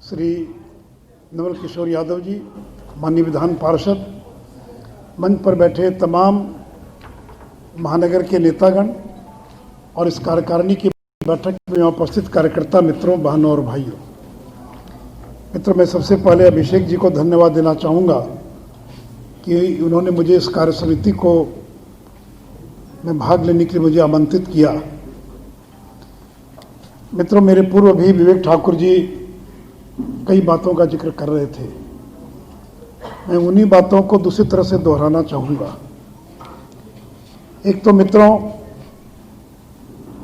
श्री नवल किशोर यादव जी, माननीय विधान पार्षद, मंच पर बैठे तमाम महानगर के नेतागण और इस कार्यकारिणी की बैठक में उपस्थित कार्यकर्ता मित्रों, बहनों और भाइयों। मित्रों, मैं सबसे पहले अभिषेक जी को धन्यवाद देना चाहूँगा कि उन्होंने मुझे इस कार्य समिति को में भाग लेने के लिए मुझे आमंत्रित किया। मित्रों, मेरे पूर्व भी विवेक ठाकुर जी कई बातों का जिक्र कर रहे थे। मैं उन्हीं बातों को दूसरी तरह से दोहराना चाहूँगा। एक तो मित्रों,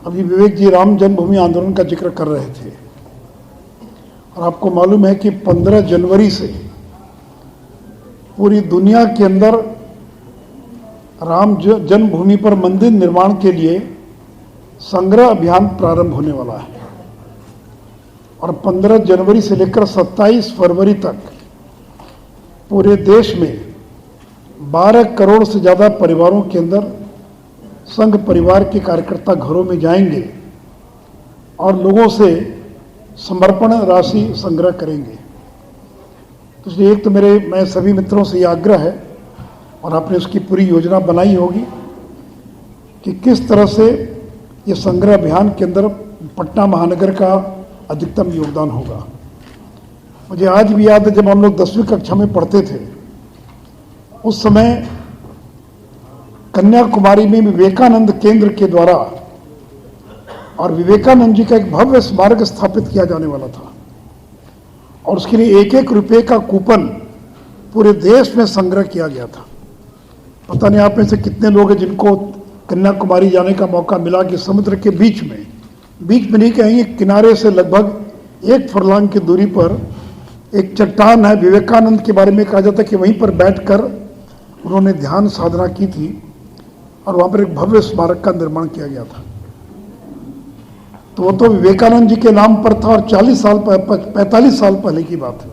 अभी विवेक जी राम जन्मभूमि आंदोलन का जिक्र कर रहे थे और आपको मालूम है कि 15 जनवरी से पूरी दुनिया के अंदर राम जन्मभूमि पर मंदिर निर्माण के लिए संग्रह अभियान प्रारंभ होने वाला है और 15 जनवरी से लेकर 27 फरवरी तक पूरे देश में 12 करोड़ से ज़्यादा परिवारों के अंदर संघ परिवार के कार्यकर्ता घरों में जाएंगे और लोगों से समर्पण राशि संग्रह करेंगे। तो इसलिए एक तो मैं सभी मित्रों से ये आग्रह है और आपने उसकी पूरी योजना बनाई होगी कि किस तरह से ये संग्रह अभियान के अंदर पटना महानगर का अधिकतम योगदान होगा। मुझे आज भी याद है, जब हम लोग 10वीं कक्षा में पढ़ते थे, उस समय कन्याकुमारी में विवेकानंद केंद्र के द्वारा और विवेकानंद जी का एक भव्य स्मारक स्थापित किया जाने वाला था और उसके लिए 1-1 रुपये का कूपन पूरे देश में संग्रह किया गया था। पता नहीं आप में से कितने लोग हैं जिनको कन्याकुमारी जाने का मौका मिला कि समुद्र के बीच में नहीं कहेंगे, किनारे से लगभग 1 फरलांग की दूरी पर एक चट्टान है। विवेकानंद के बारे में कहा जाता है कि वहीं पर बैठकर उन्होंने ध्यान साधना की थी और वहाँ पर एक भव्य स्मारक का निर्माण किया गया था। तो वो तो विवेकानंद जी के नाम पर था और 45 साल पहले की बात है।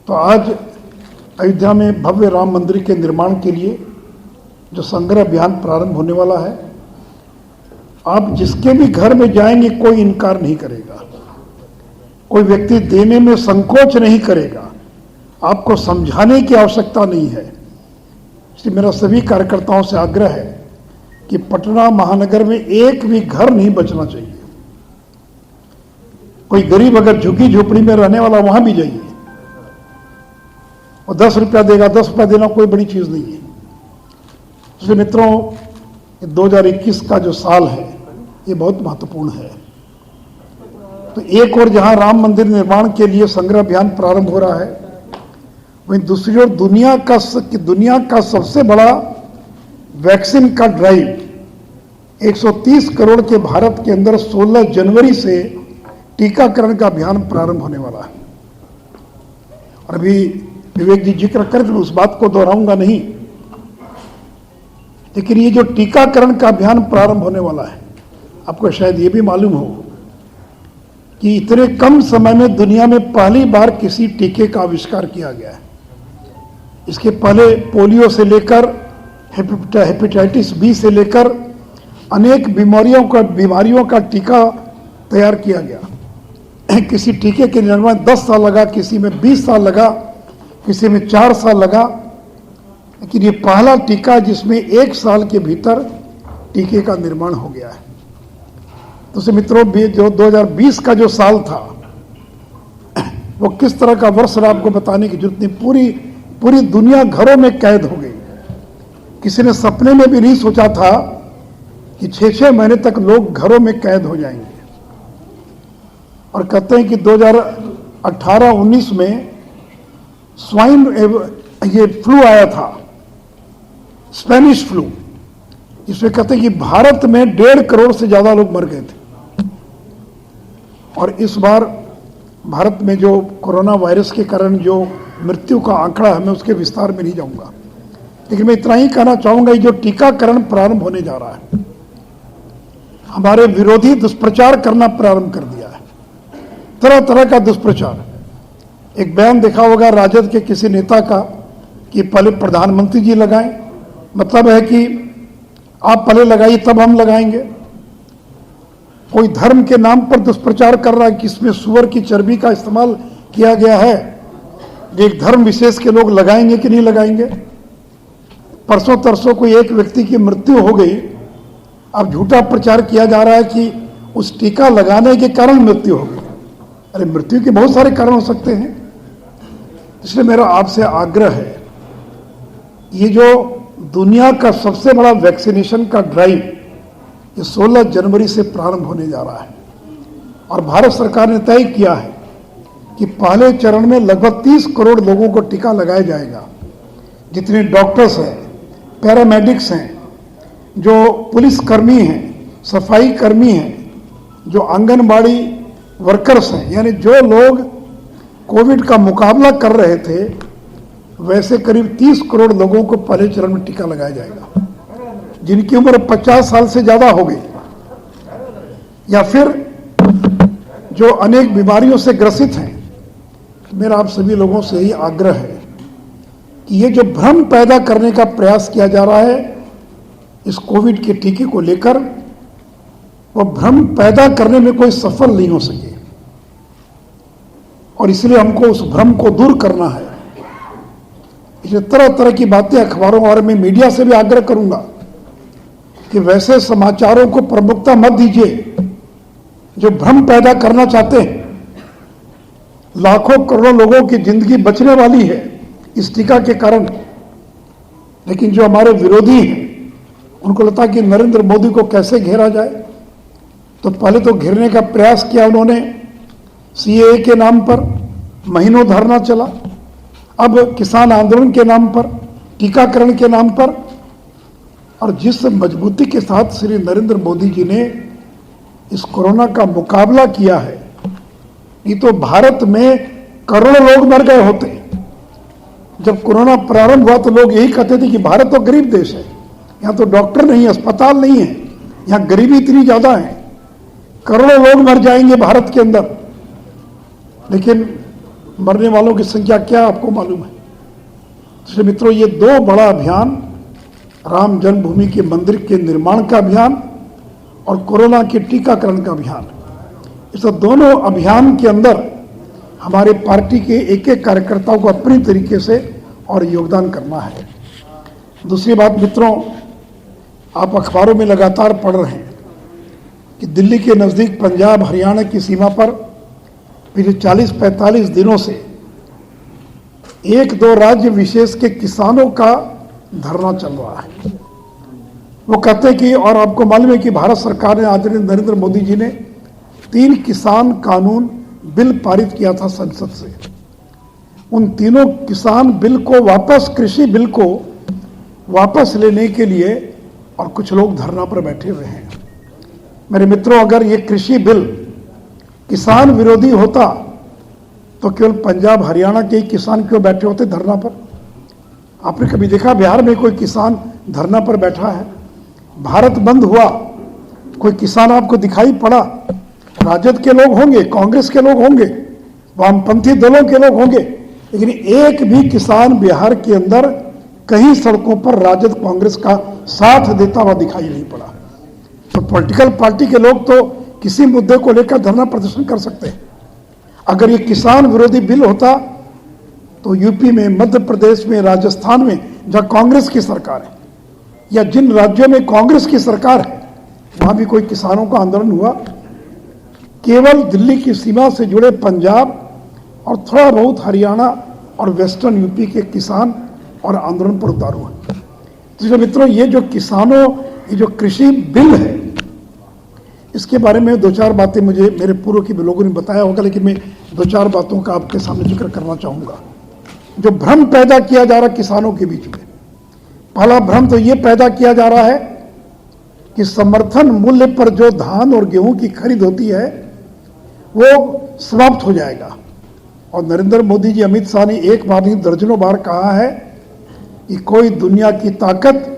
तो आज अयोध्या में भव्य राम मंदिर के निर्माण के लिए जो संग्रह अभियान प्रारंभ होने वाला है, आप जिसके भी घर में जाएंगे कोई इनकार नहीं करेगा, कोई व्यक्ति देने में संकोच नहीं करेगा, आपको समझाने की आवश्यकता नहीं है। इसलिए मेरा सभी कार्यकर्ताओं से आग्रह है कि पटना महानगर में एक भी घर नहीं बचना चाहिए। कोई गरीब अगर झुग्गी झोपड़ी में रहने वाला, वहां भी जाइए, वो 10 रुपया देगा। 10 रुपया देना कोई बड़ी चीज नहीं है। इसलिए मित्रों, 2021 का जो साल है ये बहुत महत्वपूर्ण है। तो एक और जहां राम मंदिर निर्माण के लिए संग्रह अभियान प्रारंभ हो रहा है, वहीं दूसरी ओर दुनिया का सबसे बड़ा वैक्सीन का ड्राइव 130 करोड़ के भारत के अंदर 16 जनवरी से टीकाकरण का अभियान प्रारंभ होने वाला है। और अभी विवेक जी जिक्र कर, उस बात को दोहराऊंगा नहीं, लेकिन ये जो टीकाकरण का अभियान प्रारंभ होने वाला है, आपको शायद ये भी मालूम हो कि इतने कम समय में दुनिया में पहली बार किसी टीके का आविष्कार किया गया है। इसके पहले पोलियो से लेकर हेपेटाइटिस बी से लेकर अनेक बीमारियों का टीका तैयार किया गया। किसी टीके के निर्माण में 10 साल लगा, किसी में 20 साल लगा, किसी में 4 साल लगा, लेकिन ये पहला टीका जिसमें 1 साल के भीतर टीके का निर्माण हो गया है। तो मित्रों, जो 2020 का जो साल था वो किस तरह का वर्ष रहा, आपको बताने की जरूरत नहीं। पूरी दुनिया घरों में कैद हो गई। किसी ने सपने में भी नहीं सोचा था कि 6-6 महीने तक लोग घरों में कैद हो जाएंगे। और कहते हैं कि 2018-19 में स्वाइन ये फ्लू आया था, स्पेनिश फ्लू। इसमें कहते हैं कि भारत में 1.5 करोड़ से ज्यादा लोग मर गए थे। और इस बार भारत में जो कोरोना वायरस के कारण जो मृत्यु का आंकड़ा है, मैं उसके विस्तार में नहीं जाऊंगा, लेकिन मैं इतना ही कहना चाहूंगा, ये जो टीकाकरण प्रारंभ होने जा रहा है, हमारे विरोधी दुष्प्रचार करना प्रारंभ कर दिया है, तरह तरह का दुष्प्रचार। एक बयान देखा होगा राजद के किसी नेता का कि पहले प्रधानमंत्री जी लगाएं, मतलब है कि आप पहले लगाइए तब हम लगाएंगे। कोई धर्म के नाम पर दुष्प्रचार कर रहा है कि इसमें सूअर की चर्बी का इस्तेमाल किया गया है, एक धर्म विशेष के लोग लगाएंगे कि नहीं लगाएंगे। परसों तरसों कोई एक व्यक्ति की मृत्यु हो गई, अब झूठा प्रचार किया जा रहा है कि उस टीका लगाने के कारण मृत्यु हो गई। अरे मृत्यु के बहुत सारे कारण हो सकते हैं। इसलिए मेरा आपसे आग्रह है, ये जो दुनिया का सबसे बड़ा वैक्सीनेशन का ड्राइव ये 16 जनवरी से प्रारंभ होने जा रहा है और भारत सरकार ने तय किया है कि पहले चरण में लगभग 30 करोड़ लोगों को टीका लगाया जाएगा। जितने डॉक्टर्स हैं, पैरामेडिक्स हैं, जो पुलिसकर्मी हैं, सफाई कर्मी हैं, जो आंगनबाड़ी वर्कर्स हैं, यानी जो लोग कोविड का मुकाबला कर रहे थे, वैसे करीब 30 करोड़ लोगों को पहले चरण में टीका लगाया जाएगा। जिनकी उम्र 50 साल से ज्यादा हो गई या फिर जो अनेक बीमारियों से ग्रसित हैं। मेरा आप सभी लोगों से यही आग्रह है कि ये जो भ्रम पैदा करने का प्रयास किया जा रहा है इस कोविड के टीके को लेकर, वो भ्रम पैदा करने में कोई सफल नहीं हो सके और इसलिए हमको उस भ्रम को दूर करना है। इसलिए तरह तरह की बातें अखबारों और मैं मीडिया से भी आग्रह करूंगा कि वैसे समाचारों को प्रमुखता मत दीजिए जो भ्रम पैदा करना चाहते हैं। लाखों करोड़ों लोगों की जिंदगी बचने वाली है इस टीका के कारण, लेकिन जो हमारे विरोधी हैं उनको लगता कि नरेंद्र मोदी को कैसे घेरा जाए, तो पहले तो घेरने का प्रयास किया उन्होंने, सीएए के नाम पर महीनों धरना चला, अब किसान आंदोलन के नाम पर, टीकाकरण के नाम पर, और जिस मजबूती के साथ श्री नरेंद्र मोदी जी ने इस कोरोना का मुकाबला किया है, ये तो भारत में करोड़ों लोग मर गए होते। जब कोरोना प्रारंभ हुआ तो लोग यही कहते थे कि भारत तो गरीब देश है, यहाँ तो डॉक्टर नहीं है, अस्पताल नहीं है, यहाँ गरीबी इतनी ज्यादा है, करोड़ों लोग मर जाएंगे भारत के अंदर। लेकिन मरने वालों की संख्या क्या आपको मालूम है। इसलिए मित्रों, ये दो बड़ा अभियान, राम जन्मभूमि के मंदिर के निर्माण का अभियान और कोरोना के टीकाकरण का अभियान, इस दोनों अभियान के अंदर हमारे पार्टी के एक एक कार्यकर्ताओं को अपनी तरीके से और योगदान करना है। दूसरी बात मित्रों, आप अखबारों में लगातार पढ़ रहे हैं कि दिल्ली के नज़दीक पंजाब हरियाणा की सीमा पर पिछले 40-45 दिनों से एक दो राज्य विशेष के किसानों का धरना चल रहा है। वो कहते हैं कि, और आपको मालूम है कि भारत सरकार ने, आदरणीय नरेंद्र मोदी जी ने 3 किसान कानून बिल पारित किया था संसद से। उन तीनों किसान बिल को वापस, कृषि बिल को वापस लेने के लिए और कुछ लोग धरना पर बैठे हुए हैं। मेरे मित्रों, अगर ये कृषि बिल किसान विरोधी होता तो केवल पंजाब हरियाणा के ही किसान क्यों बैठे होते धरना पर? आपने कभी देखा बिहार में कोई किसान धरना पर बैठा है? भारत बंद हुआ, कोई किसान आपको दिखाई पड़ा? राजद के लोग होंगे, कांग्रेस के लोग होंगे, वामपंथी दलों के लोग होंगे, लेकिन एक भी किसान बिहार के अंदर कहीं सड़कों पर राजद कांग्रेस का साथ देता हुआ दिखाई नहीं पड़ा। तो पॉलिटिकल पार्टी के लोग तो किसी मुद्दे को लेकर धरना प्रदर्शन कर सकते हैं। अगर ये किसान विरोधी बिल होता तो यूपी में, मध्य प्रदेश में, राजस्थान में, जहां कांग्रेस की सरकार है, या जिन राज्यों में कांग्रेस की सरकार है, वहां भी कोई किसानों का आंदोलन हुआ? केवल दिल्ली की सीमा से जुड़े पंजाब और थोड़ा बहुत हरियाणा और वेस्टर्न यूपी के किसान और आंदोलन पर उतारू हैं। तो मित्रों, ये जो किसानों, ये जो कृषि बिल है, इसके बारे में 2-4 बातें मुझे मेरे पूर्व के लोगों ने बताया होगा, लेकिन मैं 2-4 बातों का आपके सामने जिक्र करना चाहूंगा। जो भ्रम पैदा किया जा रहा है किसानों के बीच में, पहला भ्रम तो ये पैदा किया जा रहा है कि समर्थन मूल्य पर जो धान और गेहूं की खरीद होती है वो समाप्त हो जाएगा। और नरेंद्र मोदी जी, अमित शाह ने एक बार नहीं दर्जनों बार कहा है कि कोई दुनिया की ताकत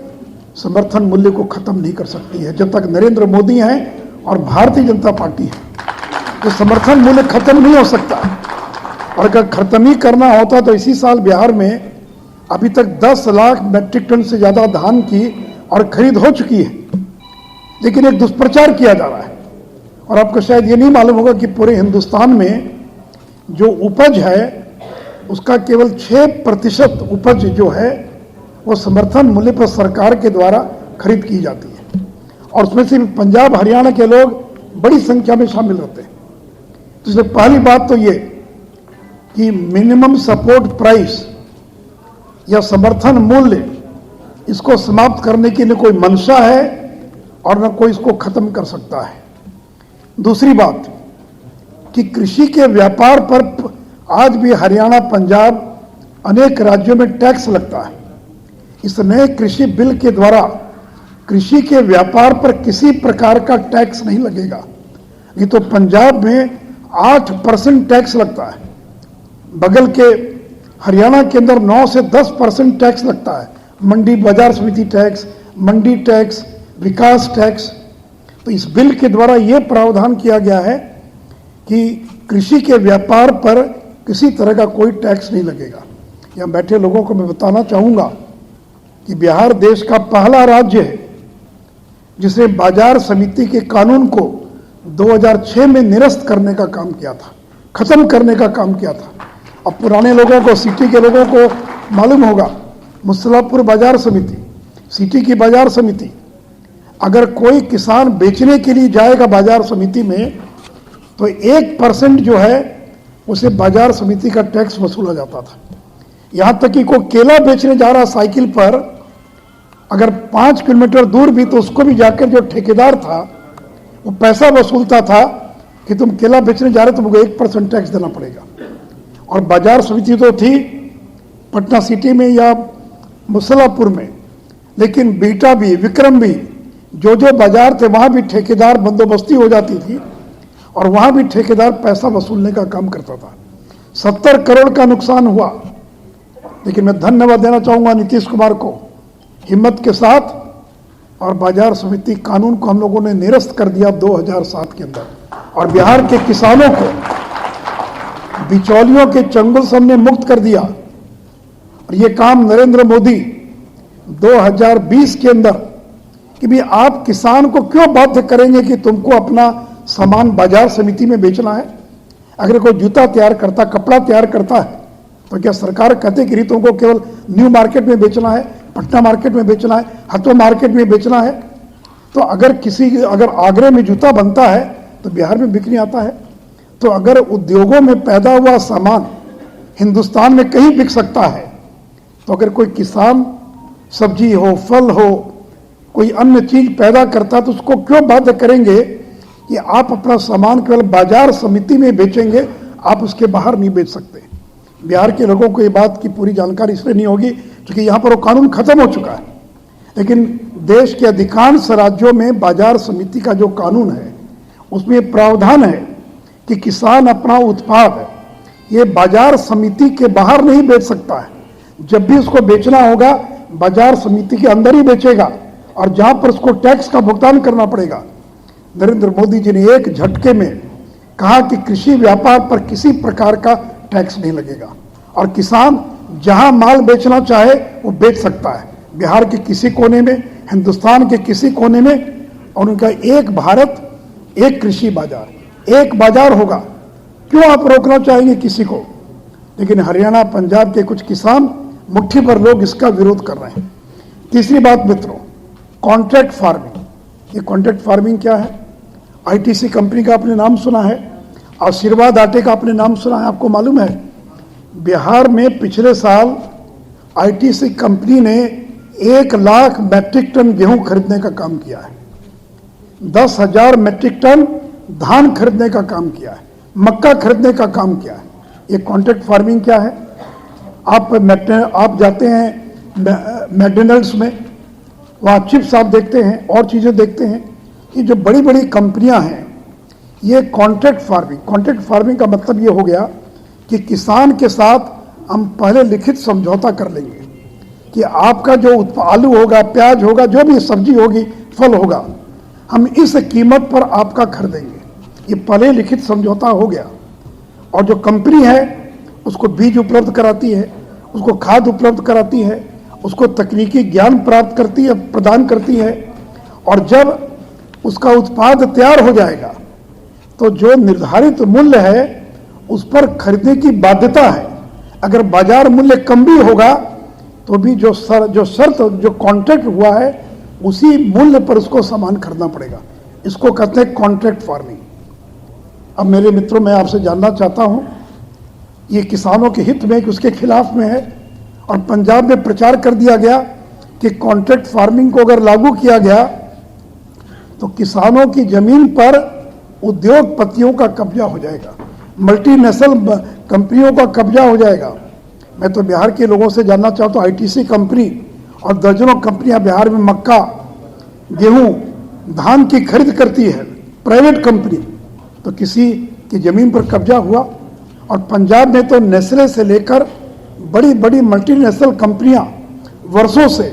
समर्थन मूल्य को खत्म नहीं कर सकती है। जब तक नरेंद्र मोदी हैं और भारतीय जनता पार्टी है, तो समर्थन मूल्य खत्म नहीं हो सकता। और अगर खत्म ही करना होता तो इसी साल बिहार में अभी तक 10 लाख मैट्रिक टन से ज्यादा धान की और खरीद हो चुकी है। लेकिन एक दुष्प्रचार किया जा रहा है और आपको शायद ये नहीं मालूम होगा कि पूरे हिंदुस्तान में जो उपज है उसका केवल 6% उपज जो है वो समर्थन मूल्य पर सरकार के द्वारा खरीद की जाती है, और उसमें सिर्फ पंजाब हरियाणा के लोग बड़ी संख्या में शामिल होते हैं। तो इसलिए पहली बात तो ये कि मिनिमम सपोर्ट प्राइस या समर्थन मूल्य इसको समाप्त करने की न कोई मंशा है और न कोई इसको खत्म कर सकता है। दूसरी बात कि कृषि के व्यापार पर आज भी हरियाणा, पंजाब, अनेक राज्यों में टैक्स लगता है। इस नए कृषि बिल के द्वारा कृषि के व्यापार पर किसी प्रकार का टैक्स नहीं लगेगा। नहीं तो पंजाब में 8% टैक्स लगता है, बगल के हरियाणा के अंदर 9 से 10% टैक्स लगता है। मंडी बाजार समिति टैक्स, मंडी टैक्स, विकास टैक्स। तो इस बिल के द्वारा यह प्रावधान किया गया है कि कृषि के व्यापार पर किसी तरह का कोई टैक्स नहीं लगेगा। यहाँ बैठे लोगों को मैं बताना चाहूँगा कि बिहार देश का पहला राज्य है जिसने बाजार समिति के कानून को 2006 में निरस्त करने का काम किया था, खत्म करने का काम किया था। अब पुराने लोगों को, सिटी के लोगों को मालूम होगा, मुसल्लापुर बाजार समिति, सिटी की बाजार समिति, अगर कोई किसान बेचने के लिए जाएगा बाजार समिति में तो 1% जो है उसे बाजार समिति का टैक्स वसूला जाता था। यहाँ तक कि कोई केला बेचने जा रहा साइकिल पर, अगर 5 किलोमीटर दूर भी, तो उसको भी जाकर जो ठेकेदार था वो पैसा वसूलता था कि तुम केला बेचने जा रहे हो, तुमको 1% टैक्स देना पड़ेगा। और बाजार समिति तो थी पटना सिटी में या मुसल्लापुर में, लेकिन बीटा भी, विक्रम भी, जो बाजार थे वहाँ भी ठेकेदार बंदोबस्ती हो जाती थी और वहाँ भी ठेकेदार पैसा वसूलने का काम करता था। 70 करोड़ का नुकसान हुआ, लेकिन मैं धन्यवाद देना चाहूँगा नीतीश कुमार को, हिम्मत के साथ, और बाजार समिति कानून को हम लोगों ने निरस्त कर दिया 2007 के अंदर, और बिहार के किसानों को बिचौलियों के चंगुल से हमने मुक्त कर दिया। और ये काम नरेंद्र मोदी 2020 के अंदर कि भी आप किसान को क्यों बाध्य करेंगे कि तुमको अपना सामान बाजार समिति में बेचना है। अगर कोई जूता तैयार करता, कपड़ा तैयार करता है, तो क्या सरकार कहते कि तुमको केवल न्यू मार्केट में बेचना है, पटना मार्केट में बेचना है, हथवा मार्केट में बेचना है? तो अगर आगरे में जूता बनता है तो बिहार में बिकने आता है। तो अगर उद्योगों में पैदा हुआ सामान हिंदुस्तान में कहीं बिक सकता है, तो अगर कोई किसान सब्जी हो, फल हो, कोई अन्य चीज पैदा करता है, तो उसको क्यों बाध्य करेंगे कि आप अपना सामान केवल बाजार समिति में बेचेंगे, आप उसके बाहर नहीं बेच सकते। बिहार के लोगों को ये बात की पूरी जानकारी इसलिए नहीं होगी क्योंकि यहाँ पर वो कानून खत्म हो चुका है, लेकिन देश के अधिकांश राज्यों में बाजार समिति का जो कानून है उसमें प्रावधान है कि किसान अपना उत्पाद ये बाजार समिति के बाहर नहीं बेच सकता है। जब भी उसको बेचना होगा बाजार समिति के अंदर ही बेचेगा, और जहां पर उसको टैक्स का भुगतान करना पड़ेगा। नरेंद्र मोदी जी ने एक झटके में कहा कि कृषि व्यापार पर किसी प्रकार का टैक्स नहीं लगेगा और किसान जहां माल बेचना चाहे वो बेच सकता है, बिहार के किसी कोने में, हिंदुस्तान के किसी कोने में। और उनका एक भारत एक कृषि बाजार, एक बाजार होगा। क्यों आप रोकना चाहेंगे किसी को? लेकिन हरियाणा, पंजाब के कुछ किसान, मुट्ठी भर लोग इसका विरोध कर रहे हैं। तीसरी बात मित्रों, कॉन्ट्रैक्ट फार्मिंग। ये कॉन्ट्रैक्ट फार्मिंग क्या है? आईटीसी कंपनी का आपने नाम सुना है, आशीर्वाद आटे का आपने नाम सुना है। आपको मालूम है बिहार में पिछले साल आईटीसी कंपनी ने 1 लाख मैट्रिक टन गेहूं खरीदने का काम किया है, 10,000 मैट्रिक टन धान खरीदने का काम किया है, मक्का खरीदने का काम किया है। ये कॉन्ट्रैक्ट फार्मिंग क्या है? आप जाते हैं मैकडॉनल्ड्स में, वहाँ चिप्स आप देखते हैं और चीज़ें देखते हैं। ये जो बड़ी बड़ी कंपनियां हैं ये कॉन्ट्रैक्ट फार्मिंग का मतलब ये हो गया कि किसान के साथ हम पहले लिखित समझौता कर लेंगे कि आपका जो आलू होगा, प्याज होगा, जो भी सब्जी होगी, फल होगा, हम इस कीमत पर आपका खरीदेंगे। ये पहले लिखित समझौता हो गया। और जो कंपनी है उसको बीज उपलब्ध कराती है, उसको खाद उपलब्ध कराती है, उसको तकनीकी ज्ञान प्राप्त करती है, प्रदान करती है। और जब उसका उत्पाद तैयार हो जाएगा तो जो निर्धारित मूल्य है उस पर खरीदने की बाध्यता है। अगर बाजार मूल्य कम भी होगा तो भी जो शर्त जो कॉन्ट्रैक्ट हुआ है उसी मूल्य पर उसको सामान खरीदना पड़ेगा। इसको कहते हैं कॉन्ट्रैक्ट फार्मिंग। अब मेरे मित्रों, मैं आपसे जानना चाहता हूं, ये किसानों के हित में कि उसके खिलाफ में है? और पंजाब में प्रचार कर दिया गया कि कॉन्ट्रैक्ट फार्मिंग को अगर लागू किया गया तो किसानों की जमीन पर उद्योगपतियों का कब्जा हो जाएगा, मल्टीनेशनल कंपनियों का कब्जा हो जाएगा। मैं तो बिहार के लोगों से जानना चाहता हूँ, आईटीसी कंपनी और दर्जनों कंपनियां बिहार में मक्का, गेहूं, धान की खरीद करती है, प्राइवेट कंपनी, तो किसी की जमीन पर कब्जा हुआ। और पंजाब में तो नेस्ले से लेकर बड़ी बड़ी मल्टीनेशनल कंपनियां वर्षों से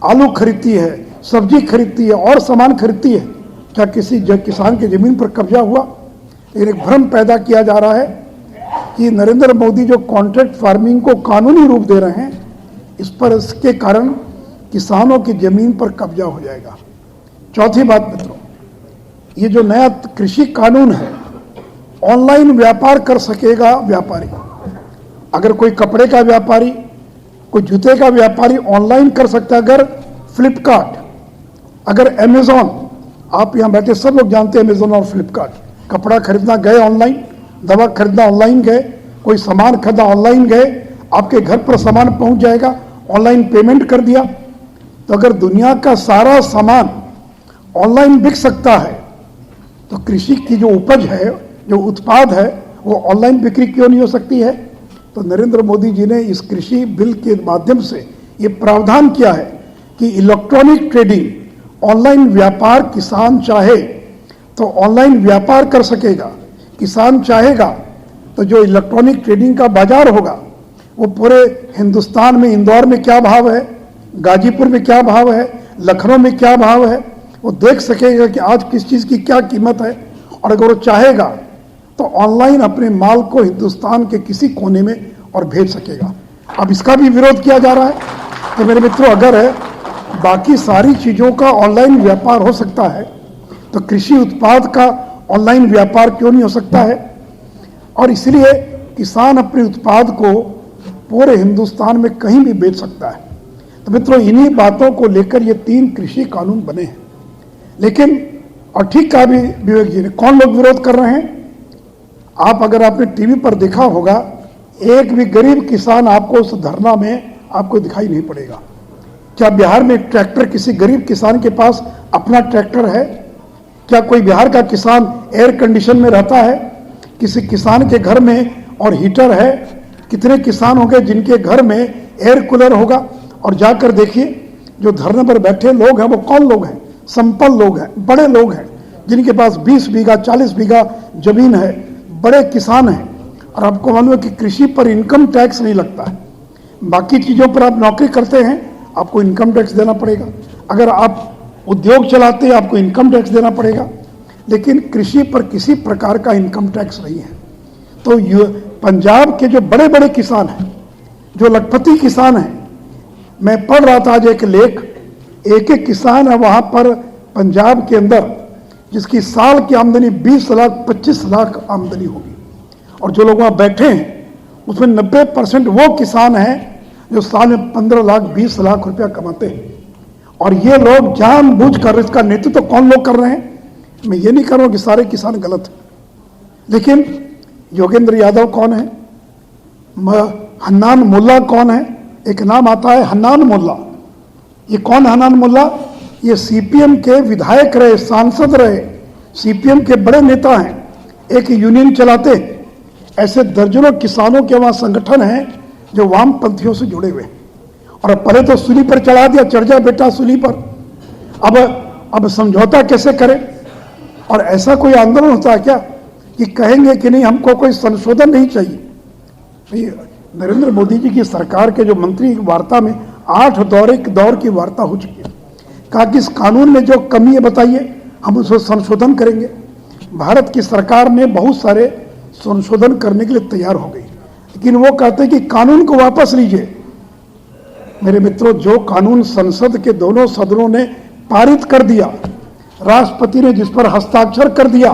आलू खरीदती है, सब्जी खरीदती है और सामान खरीदती है। क्या किसी किसान की जमीन पर कब्जा हुआ? लेकिन एक भ्रम पैदा किया जा रहा है कि नरेंद्र मोदी जो कॉन्ट्रैक्ट फार्मिंग को कानूनी रूप दे रहे हैं, इस पर इसके कारण किसानों की जमीन पर कब्जा हो जाएगा। चौथी बात मित्रों, ये जो नया कृषि कानून है, ऑनलाइन व्यापार कर सकेगा व्यापारी। अगर कोई कपड़े का व्यापारी, कोई जूते का व्यापारी ऑनलाइन कर सकता है, अगर फ्लिपकार्ट, अगर अमेजॉन, आप यहां बैठे सब लोग जानते हैं अमेजॉन और फ्लिपकार्ट, कपड़ा खरीदना गए ऑनलाइन, दवा खरीदना ऑनलाइन गए, कोई सामान खरीदना ऑनलाइन गए, आपके घर पर सामान पहुंच जाएगा, ऑनलाइन पेमेंट कर दिया। तो अगर दुनिया का सारा सामान ऑनलाइन बिक सकता है तो कृषि की जो उपज है, जो उत्पाद है, वो ऑनलाइन बिक्री क्यों नहीं हो सकती है? तो नरेंद्र मोदी जी ने इस कृषि बिल के माध्यम से ये प्रावधान किया है कि इलेक्ट्रॉनिक ट्रेडिंग, ऑनलाइन व्यापार, किसान चाहे तो ऑनलाइन व्यापार कर सकेगा। किसान चाहेगा तो जो इलेक्ट्रॉनिक ट्रेडिंग का बाजार होगा वो पूरे हिंदुस्तान में, इंदौर में क्या भाव है, गाजीपुर में क्या भाव है, लखनऊ में क्या भाव है, वो देख सकेगा कि आज किस चीज़ की क्या कीमत है। और अगर वो चाहेगा तो ऑनलाइन अपने माल को हिंदुस्तान के किसी कोने में और भेज सकेगा। अब इसका भी विरोध किया जा रहा है। तो मेरे मित्रों, अगर बाकी सारी चीज़ों का ऑनलाइन व्यापार हो सकता है तो कृषि उत्पाद का ऑनलाइन व्यापार क्यों नहीं हो सकता है? और इसलिए किसान अपने उत्पाद को पूरे हिंदुस्तान में कहीं भी बेच सकता है। तो मित्रों, इन्हीं बातों को लेकर ये 3 कृषि कानून बने हैं। लेकिन और ठीक कहा भी विवेक जी ने, कौन लोग विरोध कर रहे हैं? आप अगर आपने टीवी पर देखा होगा, एक भी गरीब किसान आपको उस धरना में आपको दिखाई नहीं पड़ेगा। क्या बिहार में ट्रैक्टर, किसी गरीब किसान के पास अपना ट्रैक्टर है? क्या कोई बिहार का किसान एयर कंडीशन में रहता है? किसी किसान के घर में और हीटर है? कितने किसान होंगे जिनके घर में एयर कूलर होगा? और जाकर देखिए, जो धरने पर बैठे लोग हैं वो कौन लोग हैं? संपन्न लोग हैं, बड़े लोग हैं, जिनके पास 20 बीघा 40 बीघा जमीन है, बड़े किसान हैं। और आपको मालूम है कि कृषि पर इनकम टैक्स नहीं लगता है। बाकी चीज़ों पर आप नौकरी करते हैं, आपको इनकम टैक्स देना पड़ेगा। अगर आप उद्योग चलाते हैं, आपको इनकम टैक्स देना पड़ेगा। लेकिन कृषि पर किसी प्रकार का इनकम टैक्स नहीं है। तो पंजाब के जो बड़े बड़े किसान हैं, जो लखपति किसान हैं, मैं पढ़ रहा था आज एक लेख, एक एक किसान है वहाँ पर पंजाब के अंदर जिसकी साल की आमदनी 20 लाख 25 लाख आमदनी होगी। और जो लोग वहाँ बैठे हैं उसमें 90% वो किसान हैं जो साल में 15 लाख 20 लाख रुपया कमाते हैं। और ये लोग जानबूझकर, इसका नेतृत्व तो कौन लोग कर रहे हैं? मैं ये नहीं कर रहा हूँ कि सारे किसान गलत हैं, लेकिन योगेंद्र यादव कौन है, हन्नान मुल्ला कौन है? एक नाम आता है हन्नान मुल्ला। ये कौन हन्नान मुल्ला? ये सीपीएम के विधायक रहे, सांसद रहे, सीपीएम के बड़े नेता हैं, एक यूनियन चलाते हैं। ऐसे दर्जनों किसानों के वहाँ संगठन हैं जो वामपंथियों से जुड़े हुए हैं। और पहले तो सूली पर चढ़ा दिया, चढ़ जा बेटा सूली पर। अब समझौता कैसे करें? और ऐसा कोई आंदोलन होता है क्या कि कहेंगे कि नहीं, हमको कोई संशोधन नहीं चाहिए? नरेंद्र मोदी जी की सरकार के जो मंत्री वार्ता में 8 दौर की वार्ता हो चुकी है। कहा कि इस कानून में जो कमी है बताइए, हम उसको संशोधन करेंगे। भारत की सरकार ने बहुत सारे संशोधन करने के लिए तैयार हो गई, लेकिन वो कहते हैं कि कानून को वापस लीजिए। मेरे मित्रों, जो कानून संसद के दोनों सदनों ने पारित कर दिया, राष्ट्रपति ने जिस पर हस्ताक्षर कर दिया,